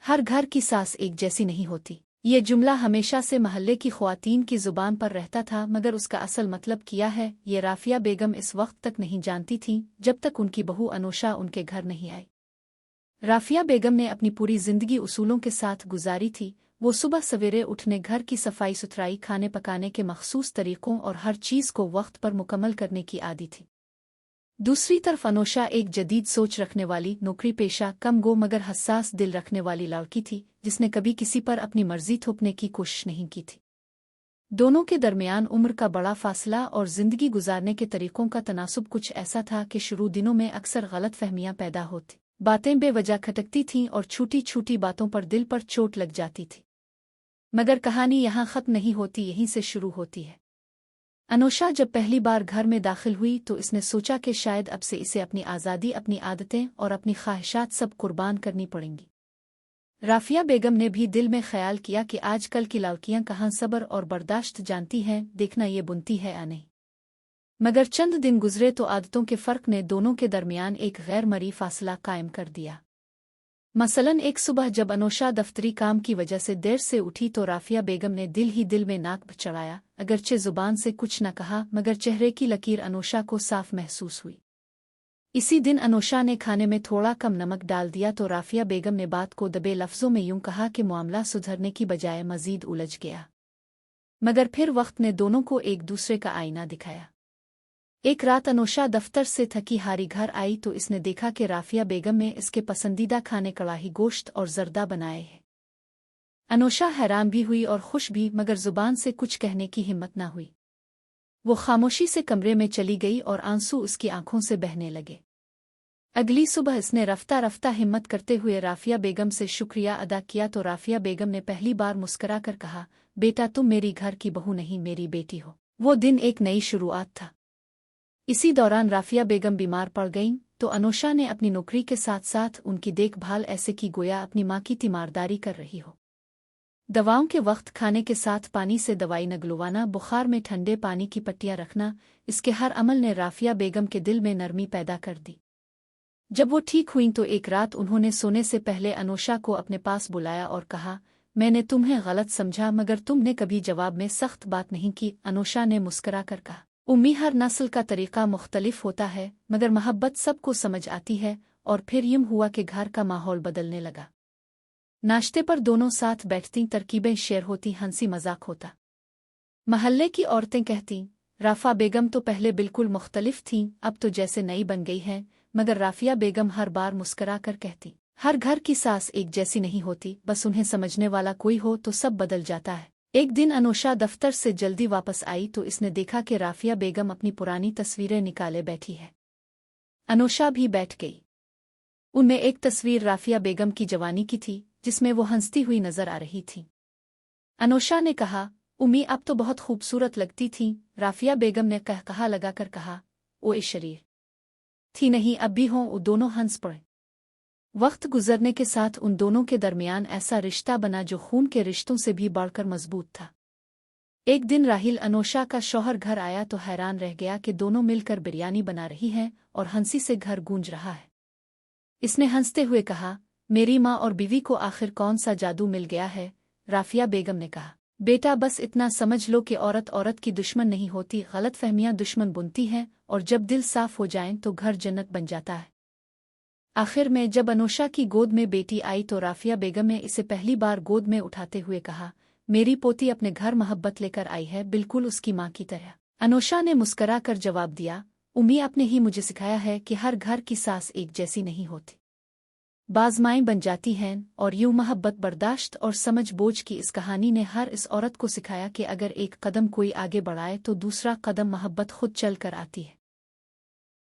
हर घर की सास एक जैसी नहीं होती। ये जुमला हमेशा से महल्ले की ख्वातीन की जुबान पर रहता था, मगर उसका असल मतलब क्या है ये राफिया बेगम इस वक्त तक नहीं जानती थीं, जब तक उनकी बहू अनोशा उनके घर नहीं आई। राफिया बेगम ने अपनी पूरी जिंदगी उसूलों के साथ गुजारी थी। वो सुबह सवेरे उठने, घर की सफाई सुथराई, खाने पकाने के मखसूस तरीकों और हर चीज़ को वक्त पर मुकम्मल करने की आदी थी। दूसरी तरफ अनोशा एक जदीद सोच रखने वाली, नौकरी पेशा, कम गो मगर हसास दिल रखने वाली लड़की थी, जिसने कभी किसी पर अपनी मर्जी थोपने की कोशिश नहीं की थी। दोनों के दरमियान उम्र का बड़ा फासला और जिंदगी गुजारने के तरीकों का तनासुब कुछ ऐसा था कि शुरू दिनों में अक्सर गलत फहमियां पैदा होती, बातें बेवजह खटकती थीं और छोटी छोटी बातों पर दिल पर चोट लग जाती थी। मगर कहानी यहाँ ख़त्म नहीं होती, यहीं से शुरू होती है। अनोशा जब पहली बार घर में दाखिल हुई तो इसने सोचा कि शायद अब से इसे अपनी आज़ादी, अपनी आदतें और अपनी ख्वाहिशात सब कुर्बान करनी पड़ेंगी। राफिया बेगम ने भी दिल में ख्याल किया कि आजकल की लड़कियां कहाँ सब्र और बर्दाश्त जानती हैं, देखना ये बुनती है या नहीं। मगर चंद दिन गुजरे तो आदतों के फ़र्क ने दोनों के दरमियान एक गैर मरी फासला कायम कर दिया। मसलन एक सुबह जब अनोशा दफ्तरी काम की वजह से देर से उठी तो राफिया बेगम ने दिल ही दिल में नाक चढ़ाया। अगरचे जुबान से कुछ न कहा, मगर चेहरे की लकीर अनोशा को साफ महसूस हुई। इसी दिन अनोशा ने खाने में थोड़ा कम नमक डाल दिया तो राफिया बेगम ने बात को दबे लफ्ज़ों में यूं कहा कि मामला सुधरने की बजाय मजीद उलझ गया। मगर फिर वक्त ने दोनों को एक दूसरे का आईना दिखाया। एक रात अनोशा दफ्तर से थकी हारी घर आई तो इसने देखा कि राफिया बेगम ने इसके पसंदीदा खाने कड़ाही गोश्त और जर्दा बनाए हैं। अनोशा हैरान भी हुई और खुश भी, मगर जुबान से कुछ कहने की हिम्मत न हुई। वो खामोशी से कमरे में चली गई और आंसू उसकी आंखों से बहने लगे। अगली सुबह इसने रफ्ता रफ्ता हिम्मत करते हुए राफिया बेगम से शुक्रिया अदा किया तो राफिया बेगम ने पहली बार मुस्करा कर कहा, बेटा तुम मेरी घर की बहू नहीं, मेरी बेटी हो। वो दिन एक नई शुरुआत था। इसी दौरान राफिया बेगम बीमार पड़ गईं तो अनोशा ने अपनी नौकरी के साथ साथ उनकी देखभाल ऐसे की गोया अपनी माँ की तीमारदारी कर रही हो। दवाओं के वक्त खाने के साथ पानी से दवाई नगलवाना, बुखार में ठंडे पानी की पट्टियाँ रखना, इसके हर अमल ने राफिया बेगम के दिल में नरमी पैदा कर दी। जब वो ठीक हुई तो एक रात उन्होंने सोने से पहले अनोशा को अपने पास बुलाया और कहा, मैंने तुम्हें गलत समझा, मगर तुमने कभी जवाब में सख्त बात नहीं की। अनोशा ने मुस्करा कर कहा, उम्मी हर नस्ल का तरीका मुख्तलिफ होता है, मगर मोहब्बत सबको समझ आती है। और फिर यूं हुआ कि घर का माहौल बदलने लगा। नाश्ते पर दोनों साथ बैठती, तरकीबें शेयर होती, हंसी मजाक होता। महल्ले की औरतें कहती, राफा बेगम तो पहले बिल्कुल मुख्तलिफ थीं, अब तो जैसे नई बन गई हैं। मगर राफिया बेगम हर बार मुस्करा कर कहती, हर घर की सास एक जैसी नहीं होती, बस उन्हें समझने वाला कोई हो तो सब बदल जाता है। एक दिन अनोशा दफ्तर से जल्दी वापस आई तो इसने देखा कि राफिया बेगम अपनी पुरानी तस्वीरें निकाले बैठी है। अनोशा भी बैठ गई। उनमें एक तस्वीर राफिया बेगम की जवानी की थी, जिसमें वो हंसती हुई नजर आ रही थी। अनोशा ने कहा, उम्मी अब तो बहुत खूबसूरत लगती थी। राफिया बेगम ने कहा लगाकर कहा, ओ शरीर थी नहीं, अब भी हों। वो दोनों हंस पड़े। वक्त गुजरने के साथ उन दोनों के दरमियान ऐसा रिश्ता बना जो खून के रिश्तों से भी बढ़कर मजबूत था। एक दिन राहिल, अनोशा का शौहर, घर आया तो हैरान रह गया कि दोनों मिलकर बिरयानी बना रही हैं और हंसी से घर गूंज रहा है। इसने हंसते हुए कहा, मेरी माँ और बीवी को आखिर कौन सा जादू मिल गया है। राफिया बेगम ने कहा, बेटा बस इतना समझ लो कि औरत औरत की दुश्मन नहीं होती, गलत फहमियां दुश्मन बुनती हैं, और जब दिल साफ हो जाएं तो घर जन्नत बन जाता है। आखिर में जब अनोशा की गोद में बेटी आई तो राफिया बेगम ने इसे पहली बार गोद में उठाते हुए कहा, मेरी पोती अपने घर मोहब्बत लेकर आई है, बिल्कुल उसकी माँ की तरह। अनोशा ने मुस्करा कर जवाब दिया, उम्मी आपने ही मुझे सिखाया है कि हर घर की सास एक जैसी नहीं होती, बाज़ माएं बन जाती हैं। और यूं मोहब्बत, बर्दाश्त और समझ बोझ की इस कहानी ने हर इस औरत को सिखाया कि अगर एक कदम कोई आगे बढ़ाए तो दूसरा कदम मोहब्बत खुद चल कर आती है।